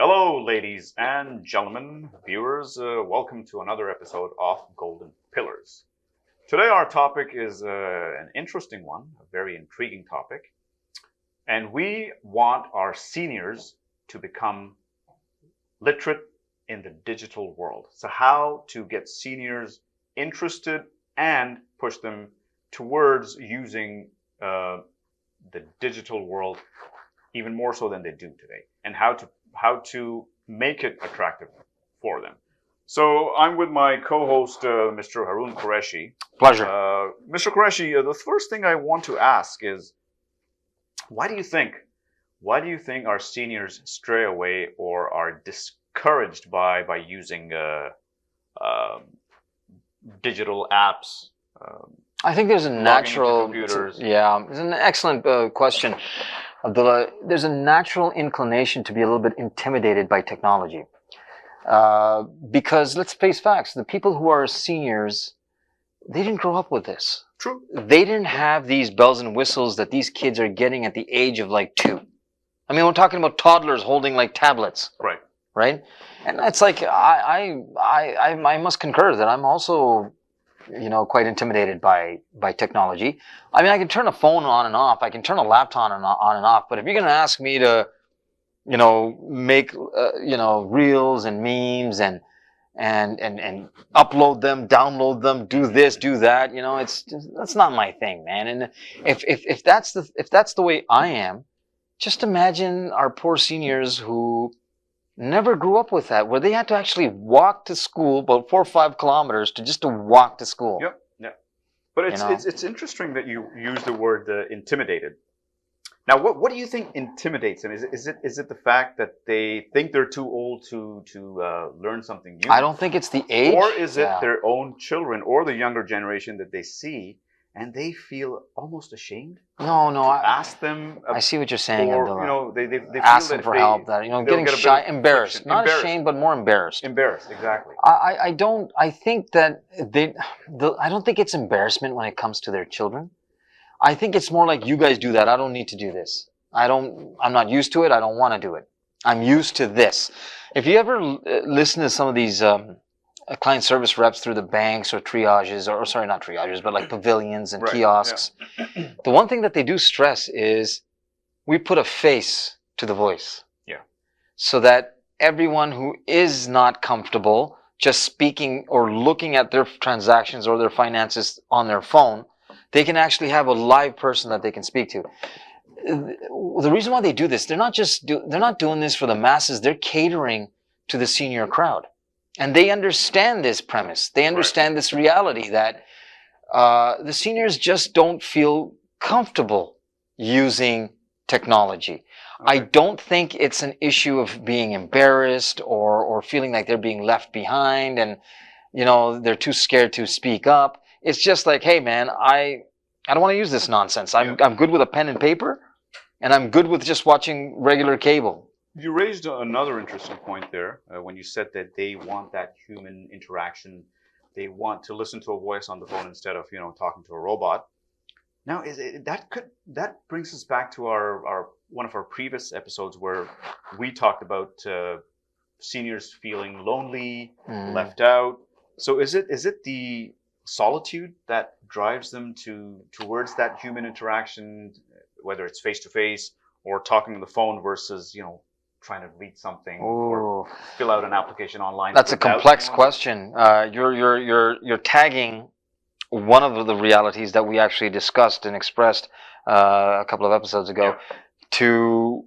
Hello, ladies and gentlemen, viewers. Welcome to another episode of Golden Pillars. Today, our topic is an interesting one, a very intriguing topic, and we want our seniors to become literate in the digital world. So, how to get seniors interested and push them towards using the digital world even more so than they do today, and how to make it attractive for them. So I'm with my co-host, Mr. Haroon Qureshi. Pleasure. Mr. Qureshi, the first thing I want to ask is, why do you think our seniors stray away or are discouraged by using digital apps? I think there's a natural. Computers. It's an excellent question, Abdullah. There's a natural inclination to be a little bit intimidated by technology, because let's face facts: the people who are seniors, they didn't grow up with this. True. They didn't have these bells and whistles that these kids are getting at the age of like 2. I mean, we're talking about toddlers holding like tablets. Right. And it's like I must concur that I'm also, quite intimidated by technology. I mean, I can turn a phone on and off. I can turn a laptop on and off. But if you're going to ask me to, make, reels and memes and upload them, download them, do this, do that, that's not my thing, man. And if that's the way I am, just imagine our poor seniors who never grew up with that, where they had to actually walk to school about 4 or 5 kilometers to walk to school. Yep. But it's interesting that you use the word intimidated. Now, what do you think intimidates them? Is it the fact that they think they're too old to learn something new? I don't think it's the age. Or is it their own children or the younger generation that they see and they feel almost ashamed? No. Ask them. I see what you're saying, Abdullah. They feel ask that them for help. That getting shy, embarrassed, not ashamed, but more embarrassed. Embarrassed, exactly. I don't. I think that I don't think it's embarrassment when it comes to their children. I think it's more like, you guys do that. I don't need to do this. I'm not used to it. I don't want to do it. I'm used to this. If you ever listen to some of these client service reps through the banks or triages, or sorry, not triages, but like pavilions and kiosks, the one thing that they do stress is we put a face to the voice. Yeah. So that everyone who is not comfortable just speaking or looking at their transactions or their finances on their phone, they can actually have a live person that they can speak to. The reason why they do this, they're not doing this for the masses. They're catering to the senior crowd. And they understand this premise. They understand this reality that the seniors just don't feel comfortable using technology. Okay. I don't think it's an issue of being embarrassed or feeling like they're being left behind and, they're too scared to speak up. It's just like, hey, man, I don't want to use this nonsense. I'm good with a pen and paper, and I'm good with just watching regular cable. You raised another interesting point there when you said that they want that human interaction. They want to listen to a voice on the phone instead of talking to a robot. Now, that brings us back to our one of our previous episodes where we talked about seniors feeling lonely, left out. So is it the solitude that drives them towards that human interaction, whether it's face to face or talking on the phone versus trying to read something or fill out an application online? That's a complex question. You're tagging one of the realities that we actually discussed and expressed a couple of episodes ago to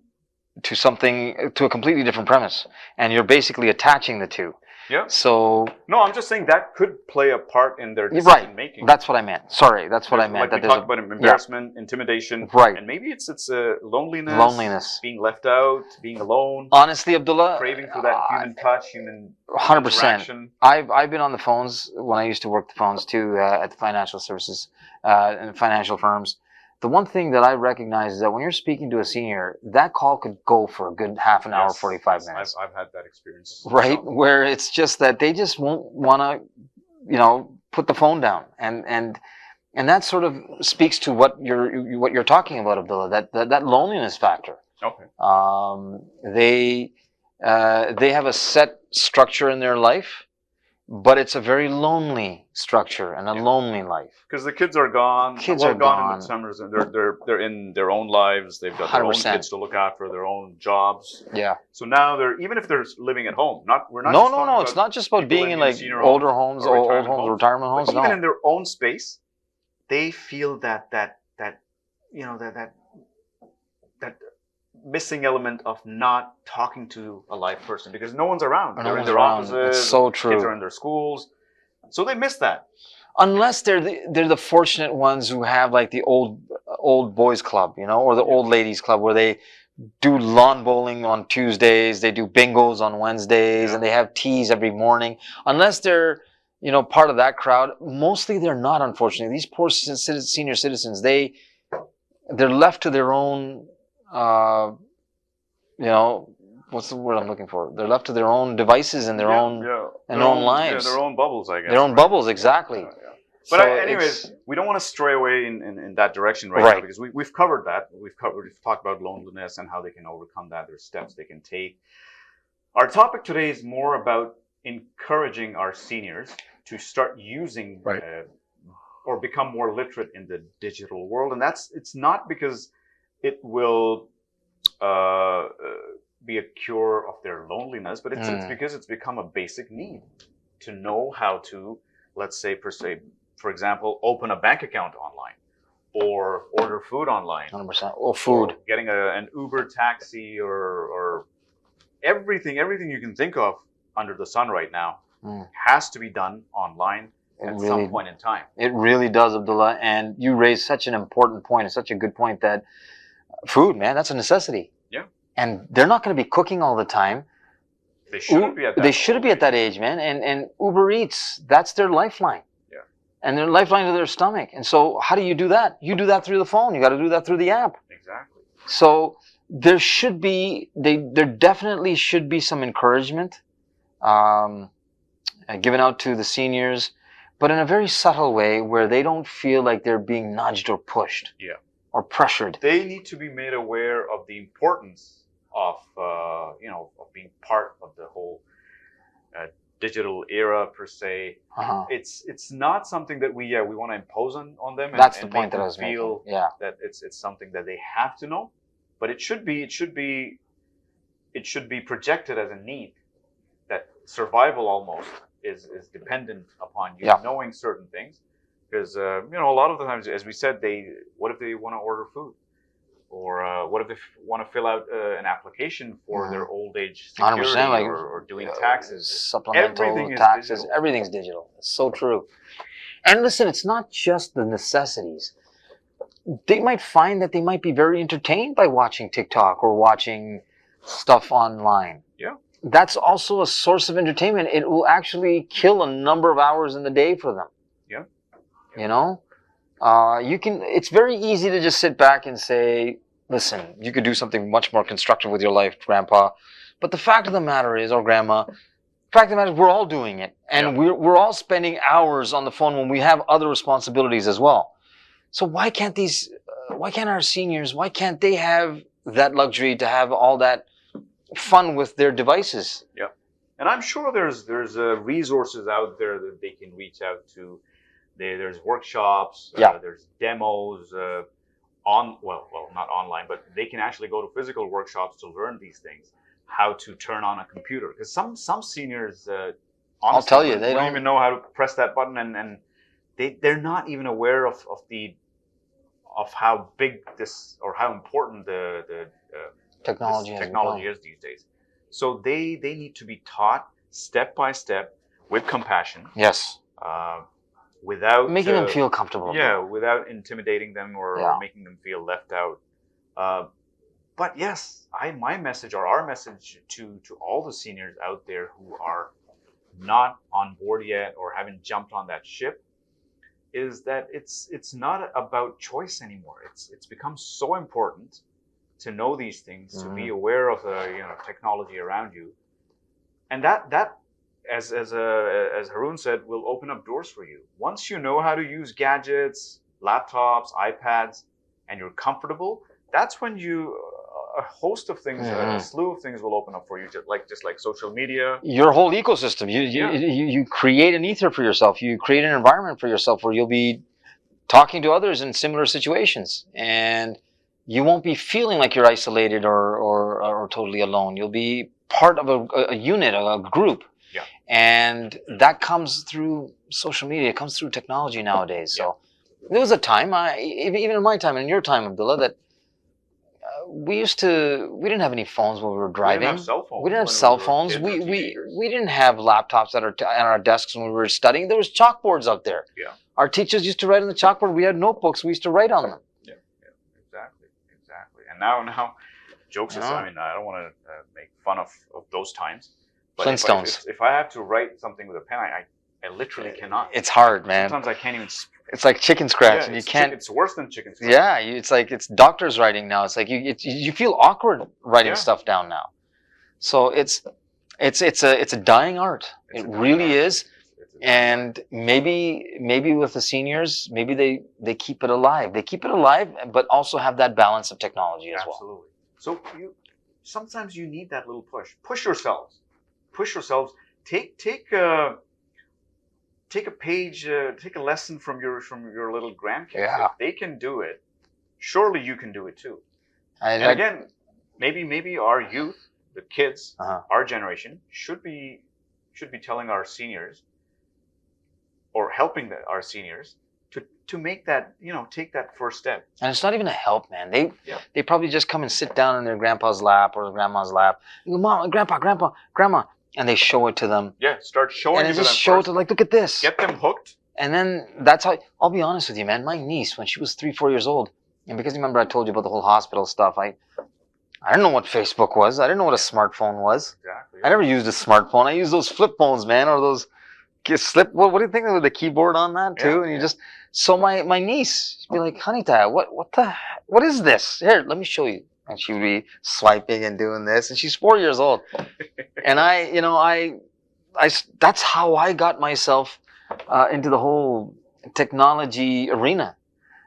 a completely different premise, and you're basically attaching the two. Yeah. So no, I'm just saying that could play a part in their decision making. That's what I meant. Sorry, that's what I meant. Like we talked about embarrassment, intimidation, and maybe it's loneliness, being left out, being alone. Honestly, Abdullah, craving for that human touch, human 100%. I've been on the phones when I used to work the phones too at the financial services and financial firms. The one thing that I recognize is that when you're speaking to a senior, that call could go for a good half an hour, 45 minutes. I've had that experience. Right, where it's just that they just won't want to, put the phone down, and that sort of speaks to what you're talking about, Abdullah. That loneliness factor. Okay. They have a set structure in their life, but it's a very lonely structure and a lonely life. Because the kids are gone. Kids well, are gone in gone. the summers, and they're in their own lives. They've got their own 100%. kids to look after, their own jobs. Yeah. So now they're even if they're living at home. We're not. No, just no, talking no. about It's not just about people being in like senior older homes, or old homes, retirement homes. but even No. in their own space, they feel that you know that missing element of not talking to a live person because no one's around. They're in their offices. It's so true. Kids are in their schools, so they miss that. Unless they're the fortunate ones who have like the old boys club, you know, or the old ladies club where they do lawn bowling on Tuesdays, they do bingos on Wednesdays, and they have teas every morning. Unless they're, you know, part of that crowd, mostly they're not. Unfortunately, these poor senior citizens, they're left to their own, you know, what's the word I'm looking for? They're left to their own devices and their own lives. Yeah, their own bubbles, I guess. Their own bubbles, exactly. Yeah. But So anyways, we don't want to stray away in that direction right now because we've covered that. We've talked about loneliness and how they can overcome that. There's steps they can take. Our topic today is more about encouraging our seniors to start using or become more literate in the digital world, and it's not because it will be a cure of their loneliness, but it's because it's become a basic need to know how to, let's say, for example, open a bank account online or order food online. 100%. Or food. Or getting an Uber taxi or everything you can think of under the sun right now has to be done online at some point in time. It really does, Abdullah. And you raised such an important point and such a good point that food, man, that's a necessity. Yeah. And they're not going to be cooking all the time. They shouldn't be at that They shouldn't be at that age, man. And Uber Eats, that's their lifeline. Yeah. And their lifeline to their stomach. And so how do you do that? You do that through the phone. You got to do that through the app. Exactly. So there definitely should be some encouragement given out to the seniors, but in a very subtle way where they don't feel like they're being nudged or pushed. Yeah. Or pressured. They need to be made aware of the importance of of being part of the whole digital era per se. It's not something that we want to impose on them. That's the and point make that I them was feel making. Yeah. that it's something that they have to know, but it should be projected as a need. That survival almost is dependent upon you knowing certain things. Because a lot of the times, as we said, what if they want to order food, or what if they want to fill out an application for their old age security, 100%, like, or doing taxes, supplemental taxes, everything's digital. It's so true. And listen, it's not just the necessities. They might find that they might be very entertained by watching TikTok or watching stuff online. Yeah. That's also a source of entertainment. It will actually kill a number of hours in the day for them. Yeah. You know, it's very easy to just sit back and say, listen, you could do something much more constructive with your life, Grandpa. But the fact of the matter is, or Grandma, the fact of the matter is we're all doing it. And we're all spending hours on the phone when we have other responsibilities as well. So why can't our seniors, why can't they have that luxury to have all that fun with their devices? Yeah. And I'm sure there's resources out there that they can reach out to. There's workshops, there's demos not online, but they can actually go to physical workshops to learn these things, how to turn on a computer. Because some seniors, honestly, I'll tell you, they don't even know how to press that button, and they're not even aware of how big this or how important the technology is these days. So they need to be taught step by step with compassion. Yes. Without making them feel comfortable. Yeah, without intimidating them or making them feel left out. But yes, my message or our message to all the seniors out there who are not on board yet or haven't jumped on that ship is that it's not about choice anymore. It's become so important to know these things, to be aware of the technology around you, and that as Haroon said, will open up doors for you. Once you know how to use gadgets, laptops, iPads, and you're comfortable, that's when you a host of things, a slew of things will open up for you, just like social media. Your whole ecosystem. You create an ether for yourself. You create an environment for yourself where you'll be talking to others in similar situations, and you won't be feeling like you're isolated or totally alone. You'll be part of a unit, a group. Yeah. And that comes through social media. It comes through technology nowadays. So there was a time, even in my time and in your time, Abdullah, that we didn't have any phones when we were driving. We didn't have cell phones. We didn't have laptops at our desks when we were studying. There was chalkboards out there. Yeah. Our teachers used to write on the chalkboard. We had notebooks. We used to write on them. Yeah, exactly. And now, jokes aside, I mean, I don't want to make fun of those times. But Flintstones. If I have to write something with a pen, I literally cannot. It's hard, man. Sometimes I can't even. It's like chicken scratch, and you can't. It's worse than chicken scratch. Yeah, it's like it's doctors writing now. It's like you feel awkward writing stuff down now. So it's a dying art. It really is. And maybe with the seniors, maybe they keep it alive. They keep it alive, but also have that balance of technology as well. Absolutely. So sometimes you need that little push. Push yourselves. Take a page, take a lesson from your little grandkids. Yeah. If they can do it, surely you can do it too. And again, maybe our youth, the kids, our generation should be telling our seniors, or helping our seniors to make that, take that first step. And it's not even a help, man. They probably just come and sit down in their grandpa's lap or their grandma's lap. You go, Mom, Grandpa, Grandma. And they show it to them. Yeah, start showing it to them. And just show it to, like, look at this. Get them hooked. And then that's how, I'll be honest with you, man. My niece, when she was 3-4 years old, and because remember I told you about the whole hospital stuff, I didn't know what Facebook was. I didn't know what a smartphone was. Exactly. I never used a smartphone. I used those flip phones, man, or those what do you think, with the keyboard on that too? And you just, so my niece, she'd be like, Hanita, what is this? Here, let me show you. And she would be swiping and doing this, and she's 4 years old. And I that's how I got myself into the whole technology arena.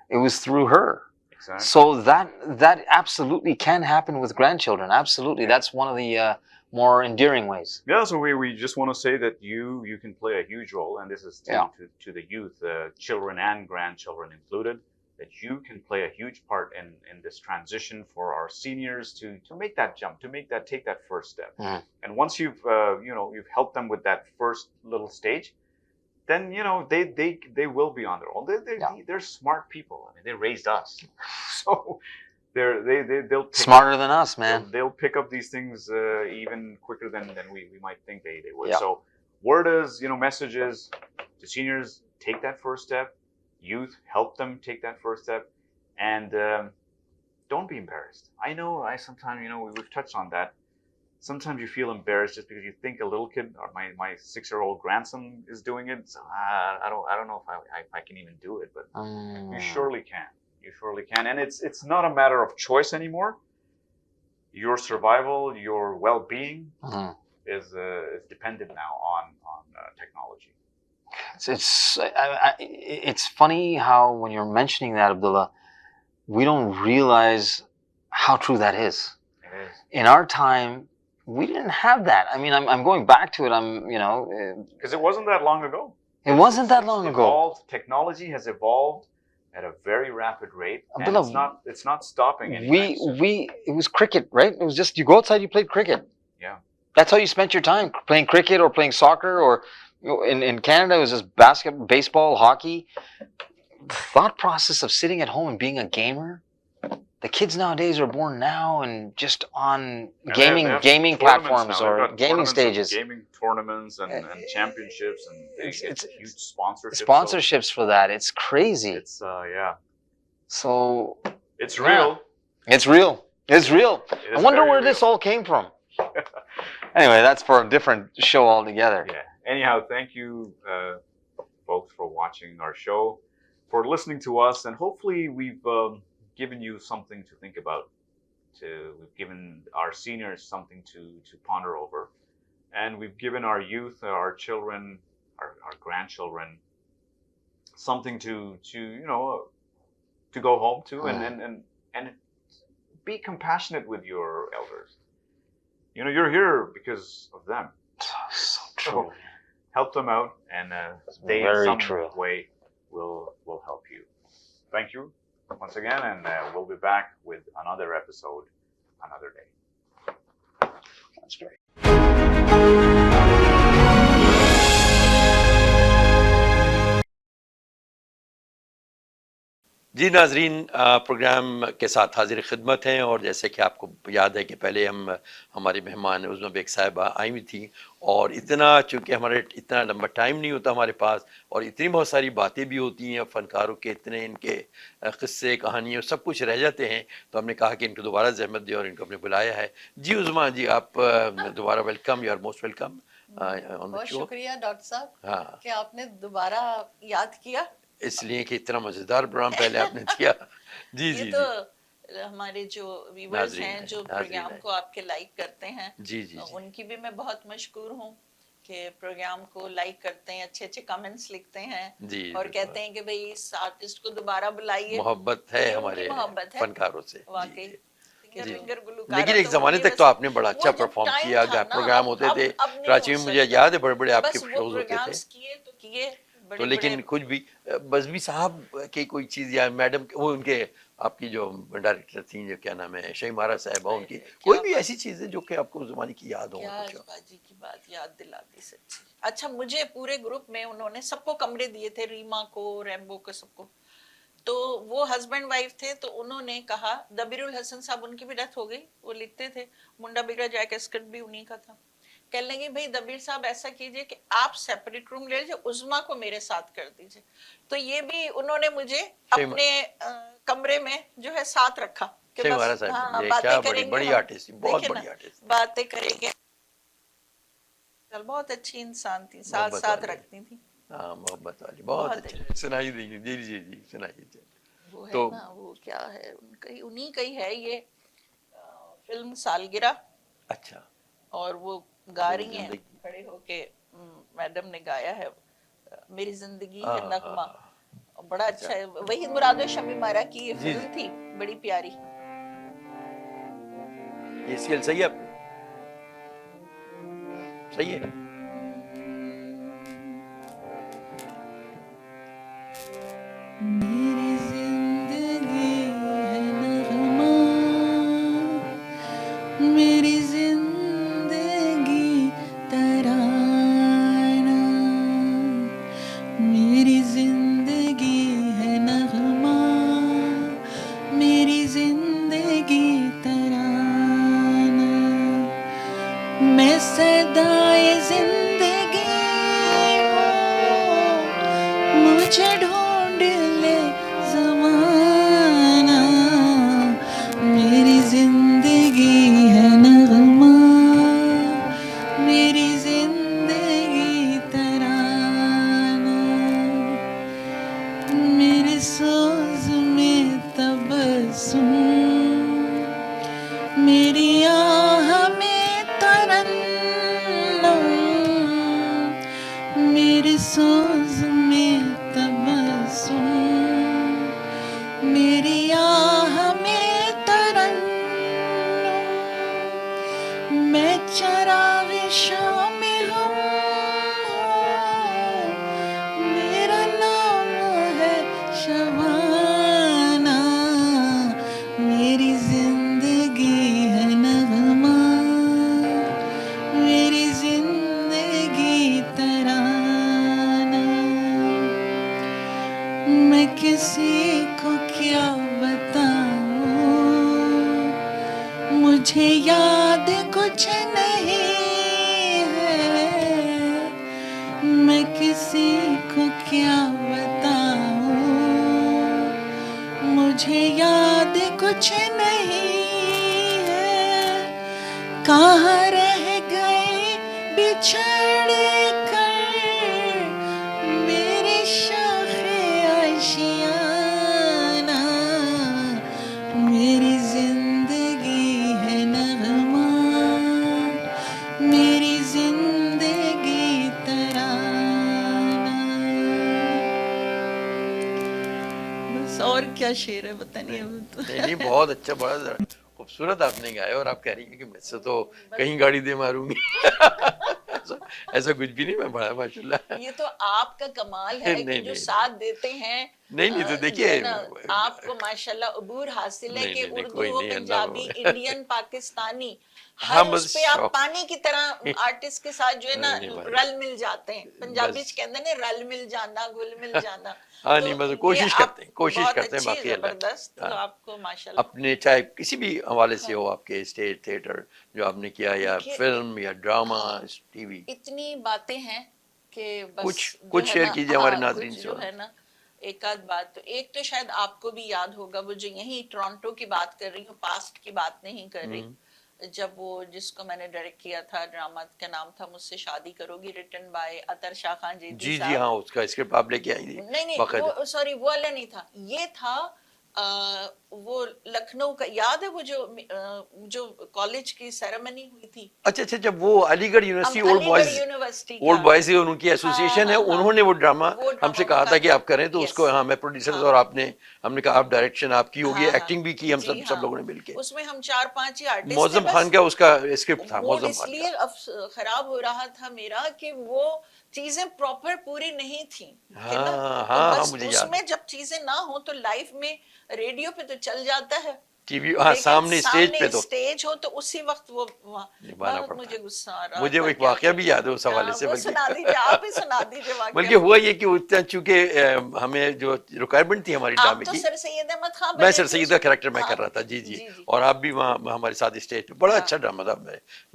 It was through her. Exactly. So that absolutely can happen with grandchildren. Absolutely, that's one of the more endearing ways. Yeah. So we just want to say that you can play a huge role, and this is to the youth, children and grandchildren included, that you can play a huge part in this transition for our seniors to make that jump, take that first step. And once you've helped them with that first little stage, then they will be on their own. They're smart people. I mean, they raised us, so they'll pick smarter than us, man. They'll pick up these things even quicker than we might think they would. Yeah. So word is, messages to seniors: take that first step. Youth, help them take that first step, and don't be embarrassed. I know sometimes, we've touched on that. Sometimes you feel embarrassed just because you think a little kid, or my 6-year-old grandson is doing it. So I don't know if I can even do it, but you surely can. You surely can, and it's not a matter of choice anymore. Your survival, your well-being is dependent now on technology. It's funny how when you're mentioning that, Abdullah, we don't realize how true that is. It is. In our time, we didn't have that. I mean, I'm going back to it. Because it wasn't that long ago. It wasn't that long ago. Technology has evolved at a very rapid rate, Abdullah, and it's not stopping anytime soon. It was cricket, right? It was just, you go outside, you played cricket. Yeah. That's how you spent your time, playing cricket or playing soccer, or in Canada, it was just basketball, baseball, hockey. The thought process of sitting at home and being a gamer, the kids nowadays are born now and just on gaming platforms or gaming stages. Gaming tournaments and championships, and it's huge sponsorships. Sponsorships for that. It's crazy. It's So it's real. It's real. It's real. I wonder where this all came from. Anyway, that's for a different show altogether. Yeah. Anyhow, thank you, folks, for watching our show, for listening to us, and hopefully we've given you something to think about. We've given our seniors something to ponder over, and we've given our youth, our children, our grandchildren, something to go home to, and be compassionate with your elders. You know, you're here because of them. So So true. help them out, and they in Very some true. way will help you. Thank you once again, and we'll be back with another episode another day. That's great. जी नाजरीन, programme के साथ हाजिर खिदमत हैं। और जैसे कि आपको याद है कि पहले हमारी मेहमान उज़्मा बेग साहिबा आई हुई थी, और चूँकि हमारे इतना लंबा टाइम नहीं होता हमारे पास, और इतनी बहुत सारी बातें भी होती हैं फ़नकारों के, इतने इनके क़िस्से कहानियाँ सब कुछ रह जाते हैं, तो हमने कहा कि इनको दोबारा ज़हमत दें और इनको हमने बुलाया है। जी उज़्मा जी, आप दोबारा welcome, you are most welcome on the बहुत शो। शुक्रिया डॉक्टर साहब हाँ, कि आपने दोबारा याद किया। इसलिए कि इतना मज़ेदार प्रोग्राम पहले आपने दिया। जी ये जी तो जी, हमारे जो व्यूवर्स नाजरीन हैं, है, जो नाजरीन प्रोग्राम है। को आपके लाइक करते हैं, जी जी जी, उनकी भी मैं बहुत मशकूर हूँ कि प्रोग्राम को लाइक करते हैं, अच्छे अच्छे कमेंट्स लिखते हैं जी और बिल्कुल, कहते हैं कि भाई इस आर्टिस्ट को दोबारा बुलाइए। मोहब्बत है ये उनकी हमारे मोहब्बत है फनकारों से। जी वाकई। जी सिंगर जी। विंगर लेकिन गुलकारा एक तो ज़माने होंगे, तक तो वैसे आपने बड़ा अच्छा वो जब परफॉर्म टाइम किया, था ना, प्रोग्राम होते थे अब नहीं कराची हो में, मुझे सकता। याद है बड़े बड़े आपके बस वो शोज होते थे। प्रोग्राम्स किए तो किए, तो बड़े बड़े। लेकिन कुछ भी बज़मी साहब की कोई चीज़, या मैडम वो उनके आपकी जो डायरेक्टर थी, जो क्या नाम है, शहीमारा साहिबा, उनकी कोई क्या भी बात, ऐसी चीज़ें जो कि आपको उस ज़माने की याद हो क्या कुछ? बाजी की बात याद दिला दी सच्ची। अच्छा, मुझे पूरे ग्रुप में उन्होंने सबको कमरे दिए थे, रीमा को, रैम्बो को, सबको। तो वो हस्बैंड वाइफ थे, तो उन्होंने कहा, दबीरुल हसन साहब, उनकी भी डेथ हो गई, वो लिखते थे, मुंडा बिगड़ा जाए का स्क्रिप्ट भी उन्हीं का था। कह लेंगे भाई दबीर साहब ऐसा कीजिए कि आप सेपरेट रूम ले लीजिए, उज़्मा को मेरे साथ कर दीजिए। तो ये भी उन्होंने मुझे अपने कमरे में जो है साथ रखा कि शहीमारा बस साहब, हाँ ये बातें क्या बड़ी करेंगे बड़ी हम, आर्टिस्ट थी, बहुत देखिए ना, बड़ी आर्टिस्ट, बातें करेंगे। चल, बहुत अच्छी इंसान थी, साथ मोहब्बत साथ वाली। रखती थी, हाँ, मोहब्बत वाली, बहुत बहुत अच्छे। अच्छी। सुनाई दीजिए, जी जी जी, सुनाइए। वो है तो ना, वो क्या है, उनका उन्हीं का ही है ये फिल्म सालगिरह। अच्छा, और वो गा मेरी रही हैं जिंदगी, खड़े होके, मैडम ने गाया है, मेरी जिंदगी है हाँ हाँ नगमा। हाँ, और बड़ा अच्छा अच्छा है, वही मुराद शमी मारा की ये जी फिल्म जी। थी, बड़ी प्यारी। ये सीरियल सही है आपने, सही है। मेरी जिंदगी है नगमा, मेरी जिंदगी तराना, मेरी जिंदगी है नगमा, मेरी जिंदगी तराना। मैं सदाए जिंदगी हूँ, मुझे ढूंढ ले ज़माना, मेरी जिंदगी है नगमा, मेरी जिंदगी तराना। मेरे सोज में तबस्सुम, मेरी आह में तरन्नुम, मेरे सोज में तबस्सुम, मेरी आह में तरन्नुम। मैं चराग़ शाम हम हूँ, मेरा नाम है शबाना, मेरी जिंदगी है नगमा, मेरी जिंदगी तराना। मैं किसी को क्या बताऊं, मुझे याद कुछ नहीं है, मैं किसी को क्या बताऊं, मुझे याद कुछ नहीं है। कहाँ रह गए बिछड़ कर मेरे शाखे आशियाना, मेरी जिंदगी है नगमा, मेरी जिंदगी तराना। बस और क्या शेर है, पता नहीं अब तो। नहीं नहीं, बहुत अच्छा, बड़ा खूबसूरत आपने गाया और आप कह रही हैं कि मुझसे तो कहीं गाड़ी दे मारूंगी। ऐसा ऐसा कुछ भी नहीं, मैं बड़ा माशाल्लाह। ये तो आपका कमाल है नहीं कि जो नहीं साथ देते हैं। नहीं नहीं, तो जो देखिए है ना, आपको माशाल्लाह अबूर हासिल है नहीं कि नहीं नहीं, उर्दू कोई हो, नहीं, पंजाबी, अल्लाह। इंडियन, पाकिस्तानी, हाँ हर बस उस पे आप शौक। पानी की तरह आर्टिस्ट के साथ जो है ना नहीं नहीं भाई, रल मिल जाते हैं। पंजाबी बस च कहते हैं ना, रल मिल जाना, घुल मिल जाना। हाँ तो नहीं, मतलब ये आप कोशिश बहुत करते हैं, अच्छी, बाकी अल्लाह की। जबरदस्त, तो हाँ, आपको माशाल्लाह। अपने चाहे किसी भी हवाले से हाँ, हो, आपके स्टेज थिएटर जो आपने किया, या देखिए, फिल्म या ड्रामा, हाँ, टीवी, इतनी बातें हैं कि बस कुछ जो कुछ है शेयर ना, कीजिए हमारे हाँ, नाजरीन कुछ से। जो और है ना, एक आध बात तो, एक तो शायद आपको भी याद होगा, वो जो यही टोरंटो की बात कर रही हूँ, पास्ट की बात नहीं कर रही, जब वो जिसको मैंने डायरेक्ट किया था, ड्रामा का नाम था मुझसे शादी करोगी, रिटन बाय अतर शाह खान जेदी जी जी साहब। हाँ, उसका स्क्रिप्ट आप लेके आई थी नहीं नहीं, बाकायदा। वो सॉरी, वो वाला नहीं था, ये था वो लखनऊ का, याद है वो जो कॉलेज की सेरेमनी हुई थी, अच्छा अच्छा, जब वो Aligarh university Aligarh university old का। बॉयज उनकी हाँ एसोसिएशन है, हाँ हाँ, उन्होंने वो ड्रामा वो हमसे ड्रामा कहा का था कि था, आप करें, तो यस, उसको हाँ, मैं प्रोड्यूसर्स हाँ और आपने, हमने कहा आप डायरेक्शन आपकी होगी, हाँ हाँ, एक्टिंग भी की हम जी सब हाँ, लोगों ने मिलके। उसमें हम 4-5 ही आर्टिस्ट थे मौजम खान बस। का उसका स्क्रिप्ट था, मूड मौजम खान इसलिए का। खराब हो रहा था मेरा कि वो चीजें प्रॉपर पूरी नहीं थी, कि ना, हाँ तो हाँ हाँ, बस मुझे याद है। उसमें जब चीजें ना हो तो लाइफ में, रेडियो पे तो चल जाता है, टीवी, हाँ, लेकिन सामने स्टेज पे सामने तो स्टेज हो तो उसी वक्त वो निभाना बहुत पड़ता है। मुझे गुस्सा आ रहा मुझे वो था, एक क्या वाकया भी कहूँ। याद है उस हवाले से, वो बल्कि सुना दीजिए, आप ही सुना दीजिए वाकया। बल्कि हुआ ये कि उतना चूंकि हमें जो रिक्वायरमेंट थी हमारी आप ड्रामे तो की, सर सैयद अहमद खान मैं बने सर थे सैयद का उसमें। कैरेक्टर मैं हाँ कर रहा था, जी जी। जी जी, और आप भी वहाँ हमारे साथ स्टेज पे, बड़ा हाँ अच्छा ड्रामा था।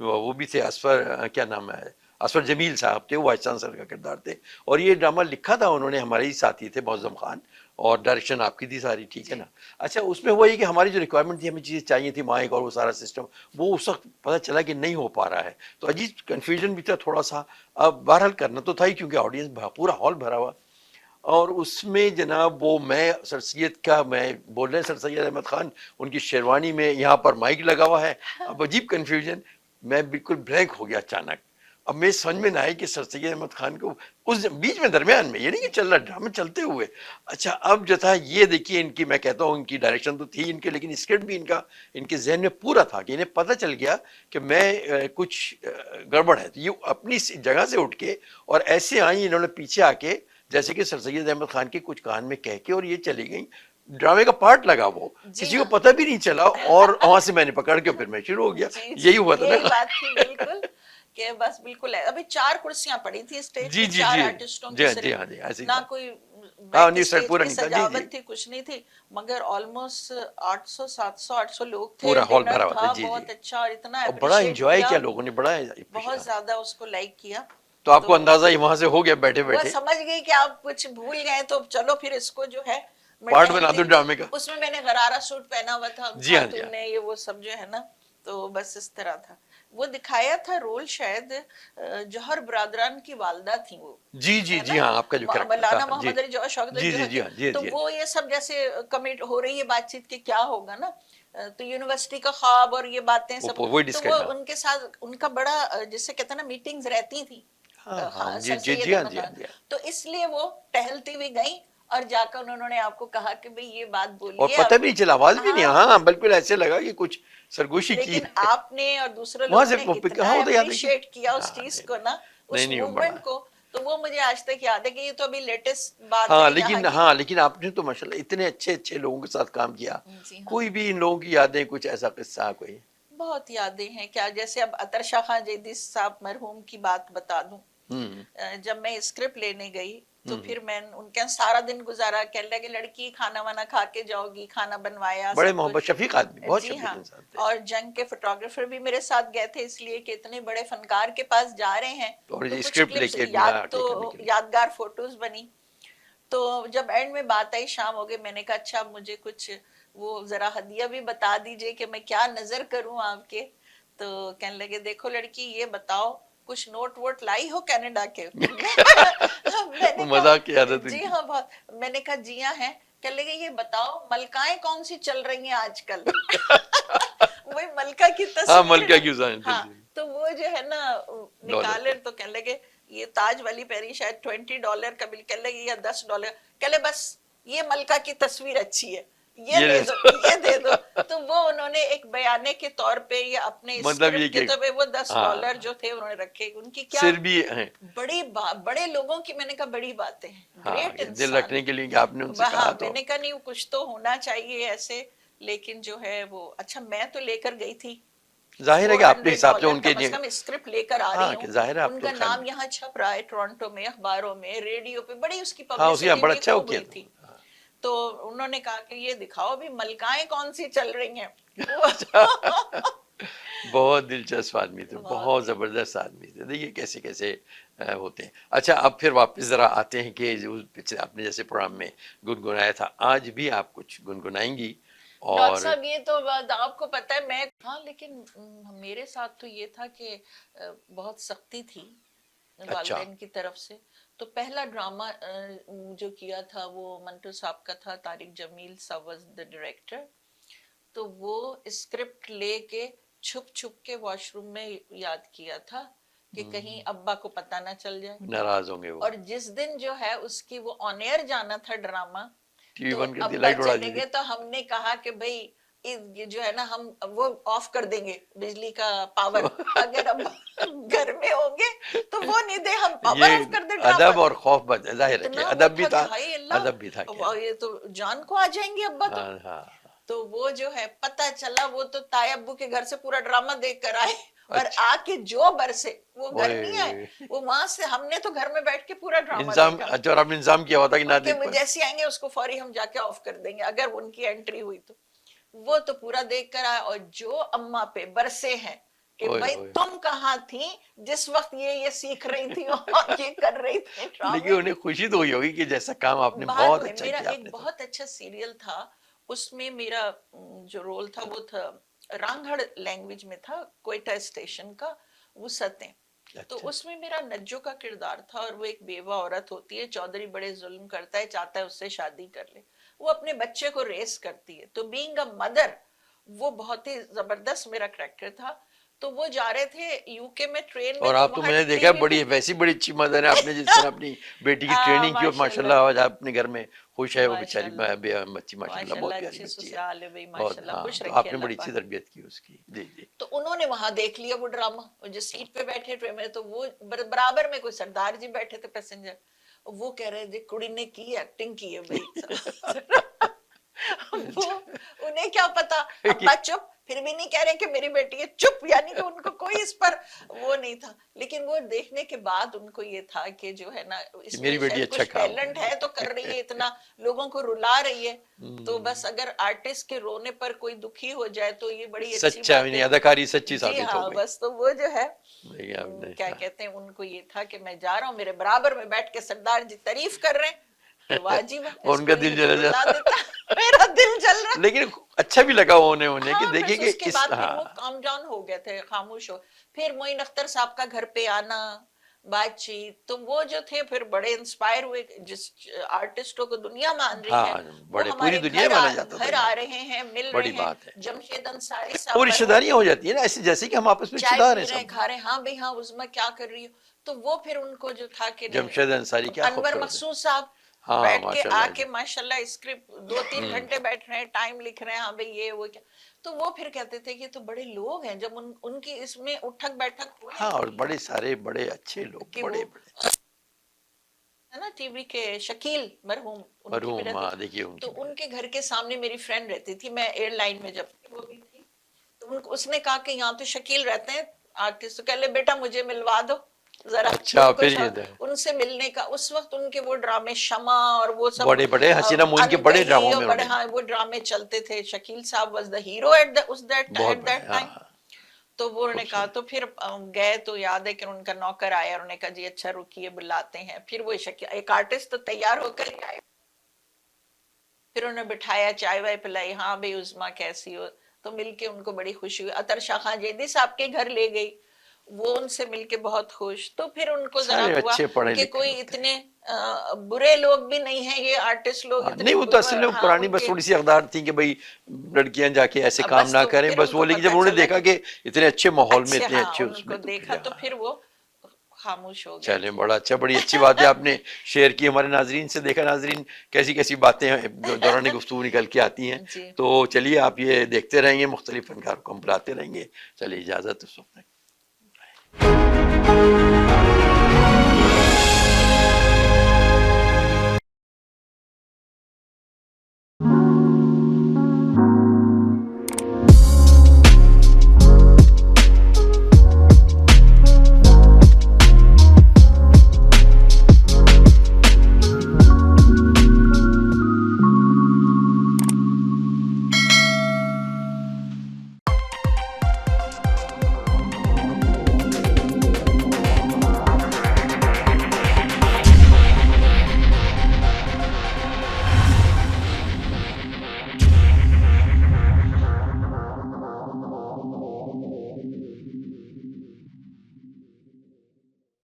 वो भी थे असफर, क्या नाम है, असफर जमील साहब थे, वो वाइस चांसलर का किरदार थे। और ये ड्रामा लिखा था उन्होंने, हमारे ही साथी थे मौजम खान, और डायरेक्शन आपकी थी सारी, ठीक है जी ना। अच्छा, उसमें हुआ ये कि हमारी जो रिक्वायरमेंट थी, हमें चीज़ें चाहिए थी, माइक और वो सारा सिस्टम, वो उस वक्त पता चला कि नहीं हो पा रहा है, तो अजीब कन्फ्यूजन भी था थोड़ा सा। अब बहरहाल करना तो था ही, क्योंकि ऑडियंस पूरा हॉल भरा हुआ। और उसमें जनाब वो मैं सर सैयद का, मैं बोल रहे हैं सर सैयद अहमद खान, उनकी शेरवानी में यहाँ पर माइक लगा हुआ है। अब अजीब कन्फ्यूजन, मैं बिल्कुल ब्लैंक हो गया अचानक। अब मैं समझ में ना आया कि सर सैयद अहमद खान को उस बीच में, दरमियान में, ये नहीं कि चल रहा ड्रामा चलते हुए। अच्छा, अब जो था ये देखिए, इनकी, मैं कहता हूँ इनकी डायरेक्शन तो थी इनके, लेकिन स्क्रिप्ट भी इनका इनके जहन में पूरा था कि इन्हें पता चल गया कि मैं कुछ गड़बड़ है, तो ये अपनी जगह से उठ के और ऐसे आई, इन्होंने पीछे आके जैसे कि सर सैयद अहमद खान के कुछ कान में कह के और ये चली गई। ड्रामे का पार्ट लगा, वो जी किसी को हाँ। पता भी नहीं चला, और वहां से मैंने पकड़ के फिर मैं शुरू हो गया। जी यही जी, हुआ था यही ना। बात थी बिल्कुल, कि बस बिल्कुल है। अभी 4 कुर्सियां पड़ी थी स्टेज जी पे, जी 4 जी आर्टिस्टों जी की हाँ जी, सिर्फ, हाँ जी, ऐसे ही ना था। कोई हाँ, बैक न्यू सेट स्टेज पूरा की नहीं था, जी जी। सजावट थी, कुछ नहीं थी, मगर ऑलमोस्ट 800 700 800 लोग थे, पूरा हॉल डिनर भरा हुआ था, था जी जी। बहुत अच्छा, और इतना और बड़ा अप्रिशिएट एंजॉय किया, किया लोगों ने, बड़ा बहुत ज्यादा उसको लाइक किया। तो आपको तो अंदाजा ही वहां से हो गया बैठे वो बैठे। समझ गई कि आप कुछ भूल गए, तो चलो फिर इसको जो है मैं पार्ट बना टहलती दो हुई, ड्रामे का। उसमें मैंने गरारा सूट पहना हुआ था, जी हाँ, जी खातून हाँ, ने ये वो सब जो है ना, तो बस इस तरह था। वो दिखाया था रोल, शायद जौहर बरादरान की वालदा थी वो, जी जी है जी ना, हाँ, आपका जो कैरेक्टर था, मौलाना जी मोहम्मद अली जौहर, शौकत अली जी जी जौहर जी की। हाँ, जी तो जी। वो ये सब जैसे कमिट हो रही है बातचीत कि क्या होगा ना, तो यूनिवर्सिटी का ख्वाब और ये बातें सब, वो वही तो वो डिस्कशन, हाँ उनके साथ उनका बड़ा जिसे कहते हैं ना, मीटिंग्स रहती थी, हाँ हाँ, जी सर जी सैयद जी हाँ, अहमद जी हाँ, खान। जी हाँ। तो इसलिए वो टहलती हुई गई, और जाकर उन्होंने आपको कहा कि भाई ये बात और बोलिए पता भी आपको। नहीं चला, आवाज भी नहीं, हाँ, हाँ बिल्कुल ऐसे लगा कि कुछ सरगोशी की लेकिन है। आपने और दूसरे वहां लोगों से ने हाँ, इतना वो तो याद है कि अप्रिशिएट किया उस हाँ, चीज नहीं को ना, नहीं उस नहीं, वो बड़ा मूवमेंट को, तो वो मुझे आज तक याद है कि ये तो अभी लेटेस्ट बात हाँ, है यहाँ लेकिन की। हाँ, लेकिन आपने तो माशाल्लाह इतने अच्छे अच्छे लोगों के साथ काम किया। जी हाँ, कोई भी इन लोगों की यादें, कुछ ऐसा किस्सा कोई? बहुत यादें हैं क्या, जैसे अब अतर शाह खान जैदी साहब मरहूम की बात बता दूं। हम्म जब मैं स्क्रिप्ट लेने गई, तो हम्म। फिर मैं उनके यहाँ सारा दिन गुजारा, कहने लगे लड़की खाना वाना खा के जाओगी, खाना बनवाया बड़े सब मोहब्बत कुछ। शफीक आदमी, बहुत जी शफीक हाँ, इंसान थे। और जंग के फोटोग्राफर भी मेरे साथ गए थे, इसलिए कि इतने बड़े फनकार के पास जा रहे हैं, और तो ये कुछ स्क्रिप्ट क्लिप्स लेके याद, आके करने तो के लिए। यादगार फोटोज बनी। तो जब एंड में बात आई, शाम हो गई, मैंने कहा अच्छा मुझे कुछ वो जरा हदिया भी बता दीजिए कि मैं क्या नजर करूं आपके। तो कहने लगे देखो लड़की, ये बताओ कुछ नोट वोट लाई हो कनाडा के। वो मैंने मजाक की कहा आदत जी उनकी। हाँ बहुत। मैंने कहा जी हाँ है। कहने लगे ये बताओ मलकाएं कौन सी चल रही हैं आजकल। वही मलका की हाँ, तस्वीर मलका ना। की उजाइन हाँ, तस्वीर। तो वो जो है ना दौलत निकाले, तो कहने लगे ये ताज वाली पहनी, शायद $20 का बिल, कहने लगे या $10। कहले बस ये मलका की तस्वीर अच्छी है। ये ये दे ले दो, ये दे दो। तो वो उन्होंने एक बयाने के तौर पे या अपने मतलब ये स्क्रिप्ट के कि तौर पे वो $10 हाँ जो थे उन्होंने रखे। उनकी क्या सिर भी है, बड़े लोगों की, मैंने कहा बड़ी बातें हैं, हाँ ग्रेट कि दिल इंसान। रखने के लिए कि आपने उनसे वहाँ कहा तो मैंने कहा नहीं, कुछ तो होना चाहिए ऐसे। लेकिन जो है वो, अच्छा मैं तो लेकर गई थी जाहिर है कि फोर अपने हंड्रेड हिसाब से डॉलर उनके कम से कम स्क्रिप्ट लेकर आ रही हाँ कि हूँ। जाहिर है आप तो उनका खैर नाम यहाँ छप रहा है टोरंटो में, अखबारों में, रेडियो पे, बड़ी उसकी हाँ उसकी पब्लिसिटी बड़ा भी अच्छा वो खूब किया हुई थी। था। तो उन्होंने कहा कि ये दिखाओ भी मलकाएं कौन सी चल रही हैं। बहुत दिलचस्प आदमी थे, बहुत वाकई जबरदस्त आदमी थे। देखिए कैसे कैसे होते हैं। अच्छा अब फिर वापस जरा आते हैं कि उस पिछले आपने जैसे प्रोग्राम में गुनगुनाया था, आज भी आप कुछ गुनगुनाएंगी? डॉक्टर और साहब ये तो बात आपको पता है, मैं हाँ लेकिन मेरे साथ तो ये था कि बहुत सख्ती थी अच्छा वालिदैन की तरफ से। तो पहला ड्रामा जो किया था वो मंटू साहब का था, तारिक जमील साहब वाज द डायरेक्टर। तो वो स्क्रिप्ट लेके छुप छुप के वॉशरूम में याद किया था कि कहीं अब्बा को पता ना चल जाए। नाराज होंगे वो, और जिस दिन जो है उसकी वो ऑन एयर जाना था ड्रामा, टीवी तो बंद कर दी, अब्बा लाइट उड़ा चले दी थी। गए। तो हमने कहा कि भाई ये जो है ना, हम वो ऑफ कर देंगे बिजली का पावर, अगर अब्बा घर में होंगे तो वो नहीं दे, हम ये पावर ऑफ कर दे ड्रामा। अदब और खौफ बच जाहिर है कि इतना वो अदब भी था कि था, हाय अल्लाह, अदब भी था वाह, खैर। ये तो जान को आ जाएंगे अब्बा तो। हाँ हाँ तो वो जो है पता चला, वो तो ताए अब्बू के घर से पूरा ड्रामा देख कर आए। और अच्छा आके जो बरसे, वो घर नहीं आए, ओए वो वहां से, हमने तो घर में बैठ के पूरा ड्रामा इंतजाम, देखा अच्छा और आपने इंतजाम किया हुआ था कि ना कि देख वो पाए। जैसे आएंगे उसको फौरी हम जाके ऑफ कर देंगे अगर उनकी एंट्री हुई तो। वो तो पूरा देख कर आया। और जो अम्मा पे बरसे हैं कि ओए भाई ओए तुम कहाँ थी जिस वक्त ये सीख रही थी और ये कर रही थी लेकिन ड्रामे। उन्हें खुशी तो हुई होगी कि जैसा काम आपने बाद बहुत में अच्छा मेरा किया एक आपने तो। बहुत अच्छा सीरियल था, उसमें मेरा जो रोल था वो था रांगड़ लैंग्वेज में था, कोयटा स्टेशन का वो सतें। तो अच्छा उसमें मेरा नज्जो का किरदार था। और वो एक बेवा औरत होती है, चौधरी बड़े जुल्म करता है, चाहता है उससे शादी कर ले, वो अपने बच्चे को रेस करती है। तो बीइंग अ मदर वो बहुत ही जबरदस्त मेरा करैक्टर था। तो वो जा रहे थे यूके में ट्रेन में, और तो आप तो वहां मैंने देखा है टीवी पे बड़ी वैसी बड़ी अच्छी मदर है, आपने जिस तरह अपनी बेटी की ट्रेनिंग की और माशाल्लाह, माशाल्लाह आज आप अपने घर में खुश है वो बेचारी माशाल्लाह, बच्ची, माशाल्लाह बहुत माशाल्लाह प्यारी अच्छे बच्ची है। ससुराल है भाई, बहुत माशाल्लाह, हाँ, खुश तो रखे आपने अल्लाह बड़ी अच्छी पाक। तरबियत की उसकी। जी जी तो उन्होंने वहां देख लिया वो ड्रामा, और जो सीट पे बैठे ट्रेन में, तो वो बराबर में कोई सरदार जी बैठे थे पैसेंजर, वो कह रहे थे कुड़ी ने की एक्टिंग की है भाई। वो उन्हें क्या पता, अब्बा चुप, फिर भी नहीं कह रहे कि मेरी बेटी है चुप, यानी कि उनको कोई इस पर वो नहीं था। लेकिन वो देखने के बाद उनको ये था कि जो है ना, कि मेरी इसमें बेटी शायद अच्छा कुछ काम टैलेंट करे। है तो कर रही है, इतना लोगों को रुला रही है। तो बस हम्म, अगर आर्टिस्ट के रोने पर कोई दुखी हो जाए तो ये बड़ी अच्छी सच्चा बात यानी है। अदाकारी सच्ची जी साबित हो हाँ, गई। बस तो वो जो है देखिए आपने क्या कहते हैं, उनको ये था कि मैं जा रहा हूँ, मेरे बराबर में बैठ के सरदार जी तारीफ कर रहे हैं, तो वाजिब है, और इस उनका कुड़ी दिल ने तो जला जा रुला देता। मेरा दिल जल रहा। लेकिन अच्छा भी लगा उन्हें कि हाँ, देखिए बस कि उसके इस बाद फिर वो हाँ काम डाउन हो गए थे, खामोश हो। फिर मोइन अख्तर साहब का घर पे आना, बातचीत, तो वो जो थे फिर बड़े इंस्पायर हुए। जिस आर्टिस्टों को दुनिया मान रही है, हाँ वो बड़े पूरी हमारे दुनिया में माना जाता था घर आ इन्हें, रहे हैं, मिल रहे बड़ी हैं। बात है। जमशेद अंसारी वो साहब मरहूम, रिश्तेदारियां हो जाती है ना ऐसे, जैसे कि हम आपस में चाय रिश्तेदार पी हैं रहे हैं, सब। खा रहे हैं, हाँ भाई हाँ, उज़्मा क्या कर रही हो। तो वो फिर उनको जो था कि नहीं। जमशेद अंसारी क्या अनवर खूबसूरत है। मकसूद साहब हाँ बैठ के माशाल्लाह जी। आके माशाल्लाह स्क्रिप्ट 2-3 घंटे बैठ रहे हैं, टाइम लिख रहे हैं, हाँ भाई ये वो क्या। तो वो फिर कहते थे कि तो बड़े लोग हैं, जब उनकी इसमें उठक बैठक हो हाँ रही और थी बड़े सारे बड़े अच्छे लोग, कि वो बड़े बड़े है ना, टीवी के शकील मरहूम, उनकी भी मरहूम, रहती। हाँ देखिए तो उनकी भी उनके घर के सामने मेरी फ्रेंड रहती थी, मैं एयरलाइन में जब वो भी थी। तो उनको उसने कहा कि यहाँ तो शकील रहते हैं आर्टिस्ट, तो कह ले बेटा मुझे मिलवा दो जरा अच्छा उनको, फिर ये उनसे मिलने का। उस वक्त उनके वो ड्रामे शमा और वो सब बड़े बड़े हसीना मोइन के बड़े अनकही ड्रामों और में बड़े, उन्होंने हाँ वो ड्रामे चलते थे। शकील साहब वाज द हीरो एट बहुत एट बड़े दैट हाँ टाइम। हाँ तो वो उन्होंने कहा, खूबसूरत। तो फिर गए। तो याद है कि उनका नौकर आया और उन्होंने कहा जी अच्छा रुकिए बुलाते हैं। फिर वो एक आर्टिस्ट तो तैयार होकर ही आए, फिर उन्हें बिठाया, चाय वाय पिलाई, हाँ भाई उज़्मा कैसी हो। तो मिलके उनको बड़ी खुशी हुई। अतर शाह खान जैदी साहब के घर ले गई, वो उनसे मिलके बहुत खुश। तो फिर उनको जरा सारे हुआ अच्छे पढ़े कि लिखे कोई लोग थे। इतने बुरे लोग भी नहीं है, ये आर्टिस्ट लोग हाँ इतने नहीं वो तो असल में हाँ पुरानी बस उनके। थोड़ी सी अकदार थी कि भाई लड़कियां जाके ऐसे काम बस ना तो करें फिर बस वो, उनको लेकिन जब पता उन्होंने चला देखा कि कि इतने अच्छे माहौल में अच्छे, इतने हाँ अच्छे उनको उसमें तो देखा, फिर तो हाँ फिर वो खामोश हो गए चलें, थे। बड़ा अच्छा, बड़ी अच्छी बात है आपने शेयर की हमारे नाजरीन से। देखा नाजरीन कैसी कैसी बातें दौरान गुफ्तगू निकल के आती हैं। जी। तो चलिए आप ये देखते रहेंगे, मुख्तलिफ फनकार को हम बुलाते रहेंगे। चलिए इजाज़त उस वक्त।